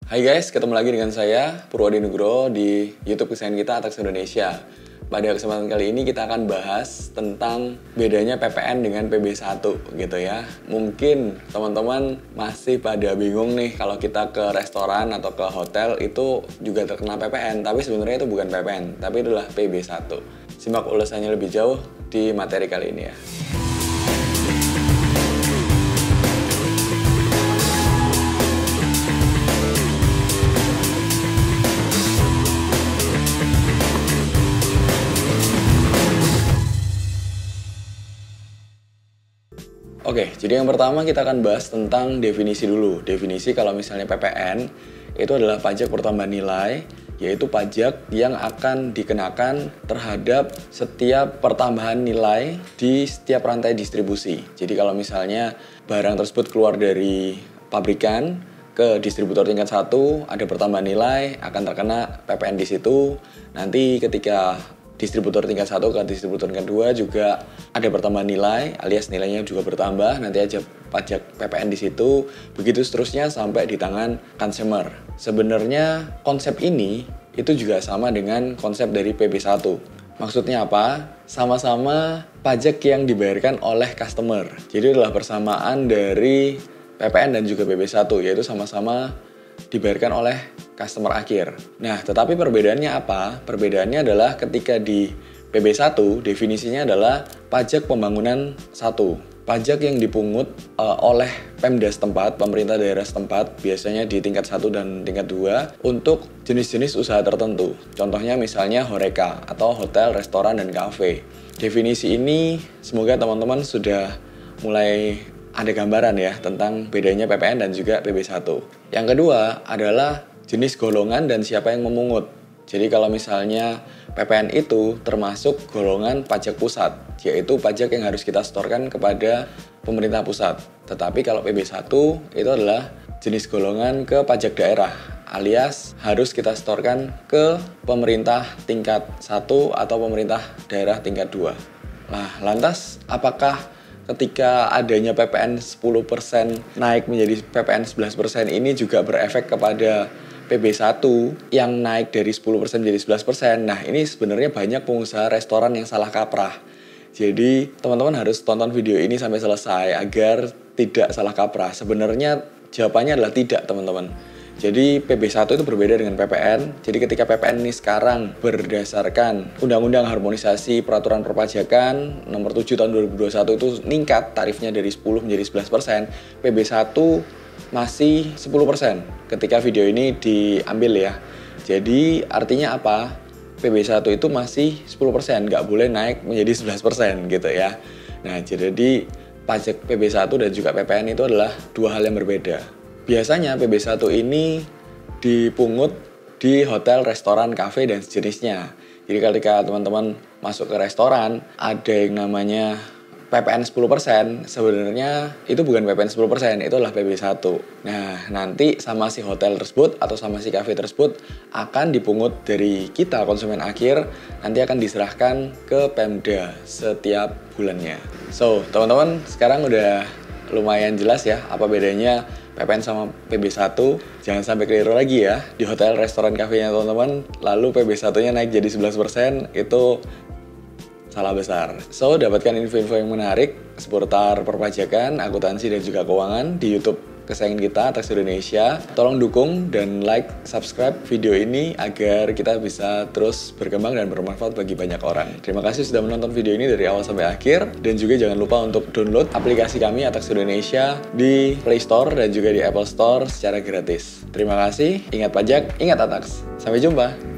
Hai guys, ketemu lagi dengan saya Purwadi Nugroho di YouTube kesayangan kita Tax Indonesia. Pada kesempatan kali ini kita akan bahas tentang bedanya PPN dengan PB1 gitu ya. Mungkin teman-teman masih pada bingung nih kalau kita ke restoran atau ke hotel itu juga terkena PPN, tapi sebenarnya itu bukan PPN, tapi itulah PB1. Simak ulasannya lebih jauh di materi kali ini ya. Oke, jadi yang pertama kita akan bahas tentang definisi dulu. Definisi kalau misalnya PPN itu adalah pajak pertambahan nilai, yaitu pajak yang akan dikenakan terhadap setiap pertambahan nilai di setiap rantai distribusi. Jadi kalau misalnya barang tersebut keluar dari pabrikan ke distributor tingkat 1, ada pertambahan nilai, akan terkena PPN di situ. Nanti ketika distributor tingkat 1 ke distributor tingkat 2 juga ada pertambahan nilai, alias nilainya juga bertambah, nanti aja pajak PPN di situ, begitu seterusnya sampai di tangan consumer. Sebenarnya konsep ini itu juga sama dengan konsep dari PB1. Maksudnya apa? Sama-sama pajak yang dibayarkan oleh customer. Jadi adalah persamaan dari PPN dan juga PB1, yaitu sama-sama dibayarkan oleh customer akhir. Nah, tetapi perbedaannya apa? Perbedaannya adalah ketika di PB1 definisinya adalah pajak pembangunan 1. Pajak yang dipungut oleh Pemda setempat, pemerintah daerah setempat, biasanya di tingkat 1 dan tingkat 2 untuk jenis-jenis usaha tertentu. Contohnya misalnya Horeca atau hotel, restoran, dan kafe. Definisi ini semoga teman-teman sudah mulai ada gambaran ya tentang bedanya PPN dan juga PB1. Yang kedua adalah jenis golongan dan siapa yang memungut. Jadi kalau misalnya PPN itu termasuk golongan pajak pusat, yaitu pajak yang harus kita setorkan kepada pemerintah pusat. Tetapi kalau PB1 itu adalah jenis golongan ke pajak daerah, alias harus kita setorkan ke pemerintah tingkat 1 atau pemerintah daerah tingkat 2. Nah, lantas apakah ketika adanya PPN 10% naik menjadi PPN 11% ini juga berefek kepada PB1 yang naik dari 10% menjadi 11%. Nah, ini sebenarnya banyak pengusaha restoran yang salah kaprah. Jadi, teman-teman harus tonton video ini sampai selesai agar tidak salah kaprah. Sebenarnya jawabannya adalah tidak, teman-teman. Jadi PB1 itu berbeda dengan PPN. Jadi ketika PPN ini sekarang berdasarkan Undang-Undang Harmonisasi Peraturan Perpajakan Nomor 7 Tahun 2021 itu meningkat tarifnya dari 10 menjadi 11%, PB1 masih 10% ketika video ini diambil ya. Jadi artinya apa? PB1 itu masih 10%, nggak boleh naik menjadi 11% gitu ya. Nah, jadi pajak PB1 dan juga PPN itu adalah dua hal yang berbeda. Biasanya PB1 ini dipungut di hotel, restoran, kafe, dan sejenisnya. Jadi ketika teman-teman masuk ke restoran, ada yang namanya PPN 10%, sebenarnya itu bukan PPN 10%, itu adalah PB1. Nah, nanti sama si hotel tersebut atau sama si kafe tersebut akan dipungut dari kita, konsumen akhir, nanti akan diserahkan ke Pemda setiap bulannya. So, teman-teman sekarang udah lumayan jelas ya apa bedanya PPN sama PB1. Jangan sampai keliru lagi ya di hotel, restoran, kafenya teman-teman, lalu PB1-nya naik jadi 11%, itu salah besar. So, dapatkan info-info yang menarik seputar perpajakan, akuntansi, dan juga keuangan di YouTube kesayangan kita, Tax Indonesia. Tolong dukung dan like, subscribe video ini agar kita bisa terus berkembang dan bermanfaat bagi banyak orang. Terima kasih sudah menonton video ini dari awal sampai akhir. Dan juga jangan lupa untuk download aplikasi kami Tax Indonesia di Play Store dan juga di Apple Store secara gratis. Terima kasih, ingat pajak, ingat Tax. Sampai jumpa.